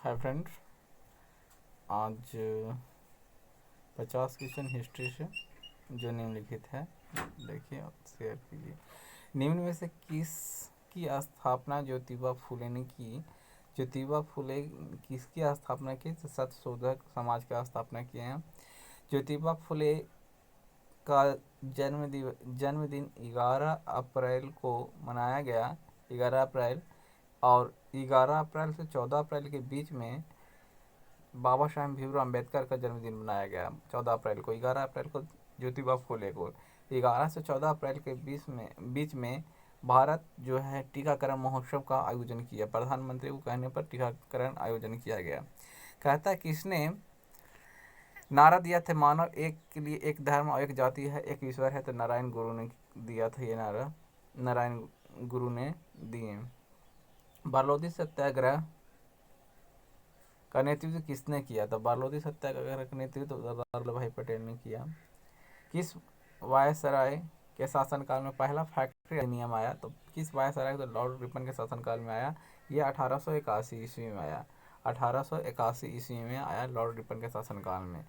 Hi friends, आज 50 question history से जो निम्नलिखित है देखिए और शेयर कीजिए। निम्न में से किस की स्थापना ज्योतिबा फुले ने की? ज्योतिबा फुले किसकी स्थापना की? तो सत्यशोधक समाज की स्थापना किए हैं। ज्योतिबा फुले का जन्मदिन 11 अप्रैल को मनाया गया। 11 अप्रैल और 11 अप्रैल से 14 अप्रैल के बीच में बाबा साहेब भीमराव अम्बेडकर का जन्मदिन मनाया गया। 14 अप्रैल को, 11 अप्रैल को ज्योतिबा फुले को, 11 से 14 अप्रैल के बीच में भारत जो है टीकाकरण महोत्सव का आयोजन किया। प्रधानमंत्री को कहने पर टीकाकरण आयोजन किया गया। कहता है किसने नारा दिया था, मानव एक के लिए एक धर्म और एक जाति है, एक ईश्वर है? तो नारायण गुरु ने दिया था ये नारा, नारायण गुरु ने दिए। बारलोदी सत्याग्रह का नेतृत्व किसने किया था? बारलोदी सत्याग्रह का नेतृत्व सरदार वल्लभ भाई पटेल ने किया। किस वायसराय के शासनकाल में पहला फैक्ट्री अधिनियम आया? तो किस वायसराय? तो लॉर्ड रिपन के शासनकाल में आया। यह 1881 ईस्वी में आया। 1881 ईस्वी में आया लॉर्ड रिपन के शासनकाल में।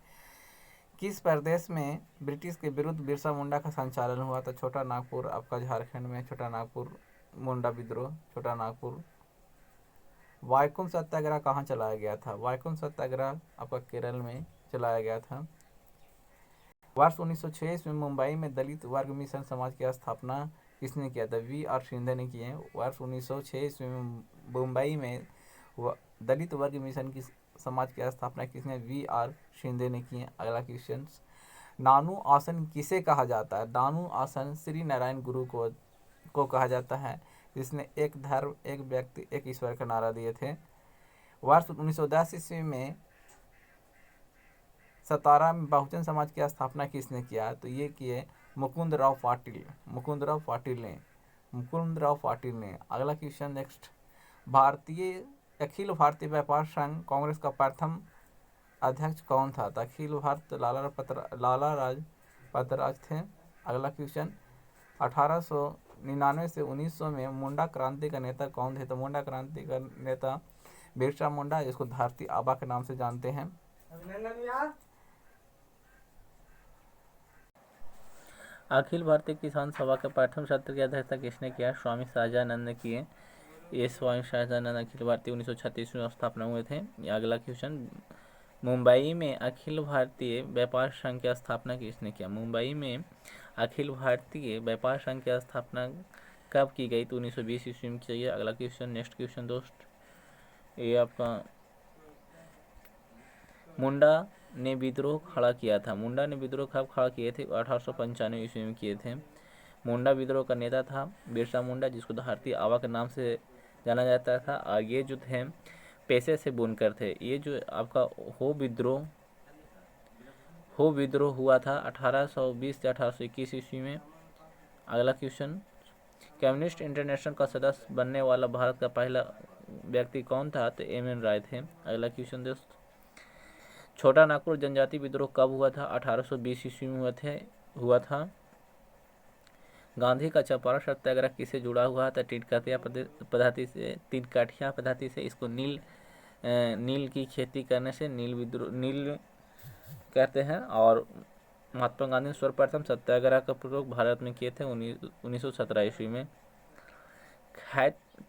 किस प्रदेश में ब्रिटिश के विरुद्ध बिरसा मुंडा का संचालन हुआ? तो छोटा नागपुर, आपका झारखंड में छोटा नागपुर मुंडा विद्रोह, छोटा नागपुर। वाईकुंठ सत्याग्रह कहाँ चलाया गया था? वाईकुंठ सत्याग्रह आपका केरल में चलाया गया था। वर्ष 1906 में मुंबई में दलित वर्ग मिशन समाज की स्थापना किसने किया था? V.R. शिंदे ने किए। वर्ष 1906 में मुंबई में दलित वर्ग मिशन की समाज की स्थापना किसने? V.R. शिंदे ने किए। अगला क्वेश्चन, नानू आसन किसे कहा जाता है? नानू आसन श्री नारायण गुरु को कहा जाता है, जिसने एक धर्म, एक व्यक्ति, एक ईश्वर का नारा दिए थे। वर्ष 1910 ईस्वी में सतारा में बहुजन समाज की स्थापना किसने किया? तो ये किए मुकुंदराव पाटिल। मुकुंदराव पाटिल ने। अगला क्वेश्चन नेक्स्ट, अखिल भारतीय व्यापार संघ कांग्रेस का प्रथम अध्यक्ष कौन था? तो अखिल भारत लाला राजपत राज थे। अगला क्वेश्चन, 1899 से 1900 में मुंडा क्रांति का नेता कौन थे? तो मुंडा क्रांति का नेता बिरसा मुंडा, जिसको धरती आबा के नाम से जानते हैं। अखिल भारतीय किसान सभा के प्रथम सत्र की अध्यक्षता किसने किया? स्वामी सहजानंद ने किए। ये स्वामी सहजानंद अखिल भारतीय 1936 में स्थापना हुए थे। अगला क्वेश्चन, मुंबई में अखिल भारतीय व्यापार संघ की स्थापना किसने किया? मुंबई में अखिल भारतीय व्यापार संघ की स्थापना कब की गई? तो 1920 ईस्वी में की गई। अगला क्वेश्चन, नेक्स्ट क्वेश्चन दोस्त, ये आपका मुंडा ने विद्रोह खड़ा किया था। मुंडा ने विद्रोह कब खड़ा किए थे? 1895 ईस्वी में किए थे। मुंडा विद्रोह का नेता था बिरसा मुंडा, जिसको भारतीय आवा के नाम से जाना जाता था। और ये जो थे पेशे से बुनकर थे। ये जो आपका हो विद्रोह हुआ था 1820 से 1821 ईस्वी में। अगला क्वेश्चन, कम्युनिस्ट इंटरनेशनल का सदस्य बनने वाला भारत का पहला व्यक्ति कौन था? तो M.N. राय थे। अगला क्वेश्चन दोस्त, छोटा नागपुर जनजाति विद्रोह कब हुआ था? 1820 ईस्वी में हुआ था। गांधी का चंपारण सत्याग्रह किससे जुड़ा हुआ था? तीनकाठिया पद्धति से। इसको नील की खेती करने से नील कहते हैं। और महात्मा गांधी ने सर्वप्रथम सत्याग्रह का प्रयोग भारत में किए थे 1917 ईस्वी में।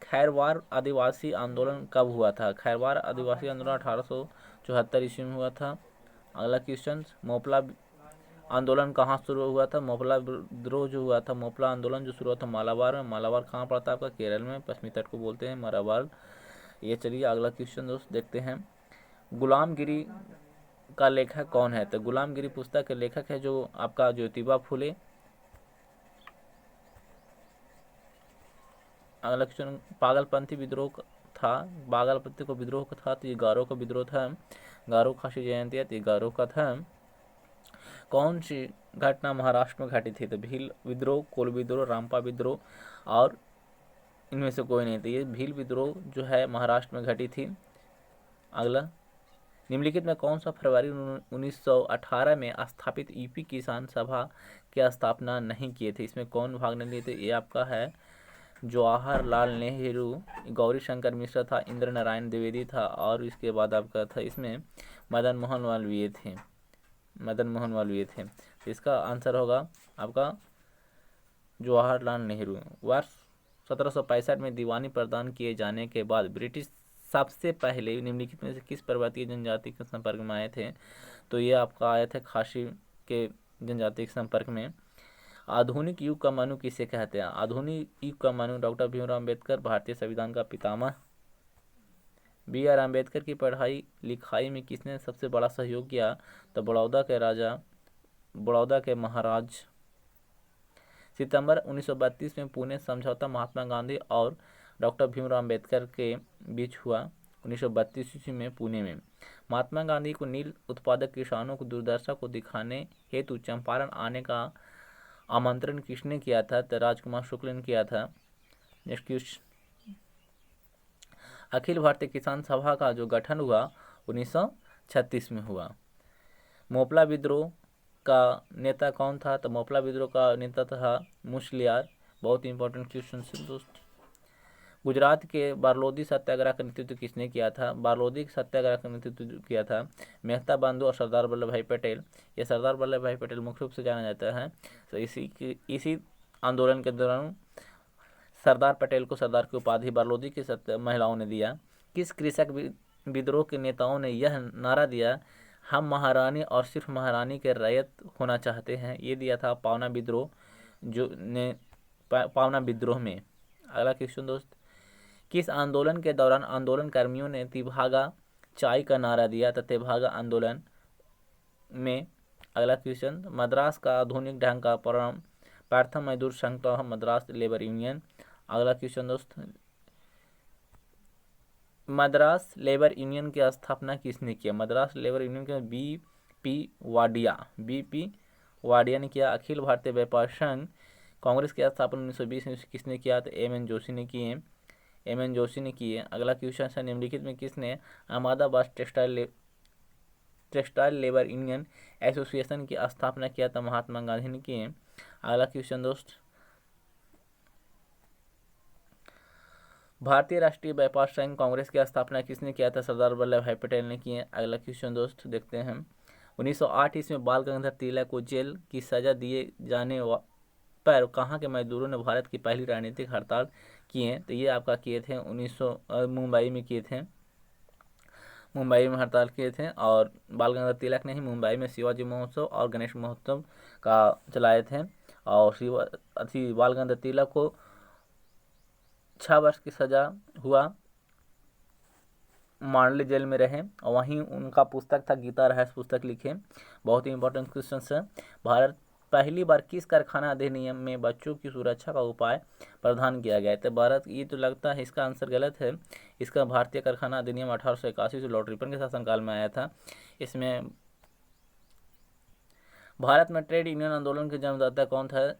खैरवार आदिवासी आंदोलन कब हुआ था? खैरवार आदिवासी आंदोलन 1874 ईस्वी में हुआ था। अगला क्वेश्चन, मोपला आंदोलन कहाँ शुरू हुआ था? मोपला विद्रोह जो हुआ था, मोपला आंदोलन जो शुरू हुआ था मालाबार में। मालाबार कहाँ पड़ता है? आपका केरल में, पश्चिमी तट को बोलते हैं मालाबार। ये चलिए अगला क्वेश्चन दोस्त देखते हैं, गुलामगिरी का लेखक कौन है? तो गुलामगिरी पुस्तक के लेखक है जो आपका ज्योतिबा फुले। अगला क्वेश्चन, पागलपंथी विद्रोह था, पागलपंथी को विद्रोह था तो ये गारो का विद्रोह था। गारो खासी जयंती है तो ये गारो का था। कौन सी घटना महाराष्ट्र में घटी थी? तो भील विद्रोह, कोल विद्रोह, रामपा विद्रोह, और इनमें से कोई नहीं। तो ये भील विद्रोह जो है महाराष्ट्र में घटी थी। अगला, निम्नलिखित में कौन सा फरवरी 1918 में स्थापित यूपी किसान सभा की स्थापना नहीं किए थे? इसमें कौन भाग नहीं लिए थे? ये आपका है जवाहरलाल नेहरू, गौरी शंकर मिश्र था, इंद्र नारायण द्विवेदी था, और इसके बाद आपका था इसमें मदन मोहन मालवीय थे। मदन मोहन मालवीय थे। तो इसका आंसर होगा आपका जवाहरलाल नेहरू। वर्ष 1765 में दीवानी प्रदान किए जाने के बाद ब्रिटिश सबसे पहले निम्नलिखित में से किस पर्वतीय जनजाति के संपर्क में आए थे? तो ये आपका आए थे खासी के जनजाति के संपर्क में। आधुनिक युग का मनु किसे कहते हैं? आधुनिक युग का मनु डॉक्टर भीमराव अम्बेडकर, भारतीय संविधान का पितामह। बी आर अम्बेडकर की पढ़ाई लिखाई में किसने सबसे बड़ा सहयोग किया? तो बड़ौदा के महाराज। सितंबर 1932 में पुणे समझौता महात्मा गांधी और डॉक्टर भीमराव अम्बेडकर के बीच हुआ 1932 ईस्वी में पुणे में। महात्मा गांधी को नील उत्पादक किसानों को दुर्दशा को दिखाने हेतु चंपारण आने का आमंत्रण किसने किया था? तो राजकुमार शुक्ल ने किया था। नेक्स्ट क्वेश्चन, अखिल भारतीय किसान सभा का जो गठन हुआ 1936 में हुआ। मोपला विद्रोह का नेता कौन था? तो मोपला विद्रोह का नेता था मुसलियार। बहुत ही इंपॉर्टेंट क्वेश्चन है दोस्त। गुजरात के बारलोदी सत्याग्रह का नेतृत्व किसने किया था? बारलोदी सत्याग्रह का नेतृत्व किया था मेहता बंधु और सरदार वल्लभ भाई पटेल। ये सरदार वल्लभ भाई पटेल मुख्य रूप से जाना जाता है। तो इसी आंदोलन के दौरान सरदार पटेल को सरदार की उपाधि बारलोदी की महिलाओं ने दिया। किस कृषक विद्रोह के नेताओं ने यह नारा दिया, हम महारानी और सिर्फ महारानी के रैयत होना चाहते हैं? ये दिया था पावना विद्रोह पावना विद्रोह में। अगला क्वेश्चन दोस्त, किस आंदोलन के दौरान आंदोलन कर्मियों ने तिभागा चाय का नारा दिया? तो तिभागा आंदोलन में। अगला क्वेश्चन, मद्रास का आधुनिक ढंग का प्रथम मजदूर संघ तो मद्रास लेबर यूनियन। अगला क्वेश्चन दोस्त, मद्रास लेबर यूनियन की स्थापना किसने किया? मद्रास लेबर यूनियन के बी पी वाडिया ने किया। अखिल भारतीय व्यापार संघ कांग्रेस की स्थापना 1920 में किसने किया? तो एम एन जोशी ने किए। अगला क्वेश्चन है, निम्नलिखित में किसने Ahmedabad textile labour union association की स्थापना किया? था महात्मा गांधी ने किए। अगला क्वेश्चन दोस्त, भारतीय राष्ट्रीय व्यापार संघ कांग्रेस की स्थापना किसने किया था? सरदार वल्लभ भाई पटेल ने किए। अगला क्वेश्चन दोस्त देखते हैं, 1908 ईस्वी में बाल गंगाधर तिलक को जेल की सजा दिए जाने पर कहाँ के मजदूरों ने भारत की पहली राजनीतिक हड़ताल किए? तो ये आपका किए थे मुंबई में किए थे। मुंबई में हड़ताल किए थे। और बाल गंगाधर तिलक ने ही मुंबई में शिवाजी महोत्सव और गणेश महोत्सव का चलाए थे। और बाल गंगाधर तिलक को 6 वर्ष की सजा हुआ, मांडली जेल में रहे। और वहीं उनका पुस्तक था गीता रहस्य पुस्तक लिखे। बहुत ही इंपॉर्टेंट क्वेश्चन है। भारत पहली बार किस कारखाना अधिनियम में बच्चों की सुरक्षा का उपाय प्रदान किया गया? तो भारत, ये तो लगता है इसका आंसर गलत है। इसका भारतीय कारखाना अधिनियम 1881 से लॉर्ड रिपन के शासनकाल में आया था। इसमें भारत में ट्रेड यूनियन आंदोलन के जन्मदाता कौन था?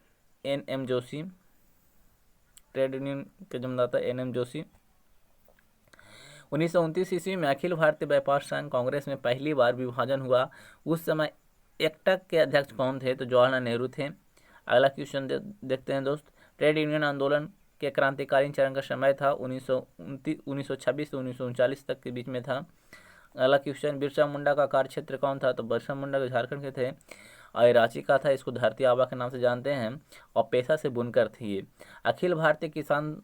एन.एम. जोशी। ट्रेड यूनियन के जन्मदाता एन.एम. जोशी। 1929 ईस्वी में अखिल भारतीय व्यापार संघ कांग्रेस में पहली बार विभाजन हुआ। उस समय एक्टक के अध्यक्ष कौन थे? तो जवाहरलाल नेहरू थे। अगला क्वेश्चन देखते हैं दोस्त, ट्रेड यूनियन आंदोलन के क्रांतिकारी चरण का समय था 1926 से 1939 तक के बीच में था। अगला क्वेश्चन, बिरसा मुंडा का कार्यक्षेत्र कौन था? तो बिरसा मुंडा के झारखंड के थे और रांची का था। इसको धरती आबा के नाम से जानते हैं और पेशा से बुनकर थी ये। अखिल भारतीय किसान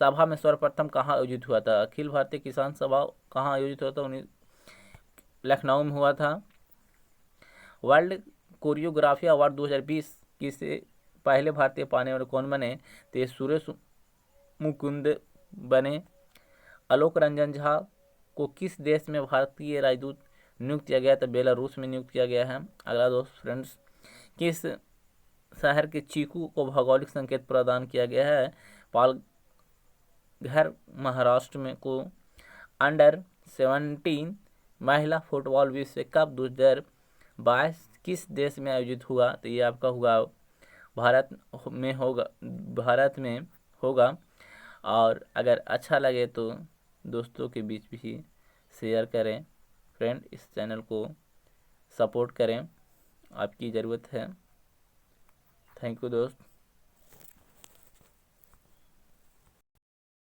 सभा में सर्वप्रथम कहाँ आयोजित हुआ था? अखिल भारतीय किसान सभा कहाँ आयोजित हुआ था? लखनऊ में हुआ था। वर्ल्ड कोरियोग्राफी अवार्ड 2020 किसे पहले भारतीय पाने वाले कौन बने? तो ये सुरेश मुकुंद बने। आलोक रंजन झा को किस देश में भारतीय राजदूत नियुक्त किया गया? तो बेलारूस में नियुक्त किया गया है। अगला दोस्त फ्रेंड्स, किस शहर के चीकू को भौगोलिक संकेत प्रदान किया गया है? पालघर महाराष्ट्र में को अंडर 17 महिला फुटबॉल विश्व कप 2022 किस देश में आयोजित हुआ? तो ये आपका हुआ भारत में होगा। और अगर अच्छा लगे तो दोस्तों के बीच भी शेयर करें। फ्रेंड, इस चैनल को सपोर्ट करें, आपकी ज़रूरत है। थैंक यू दोस्त।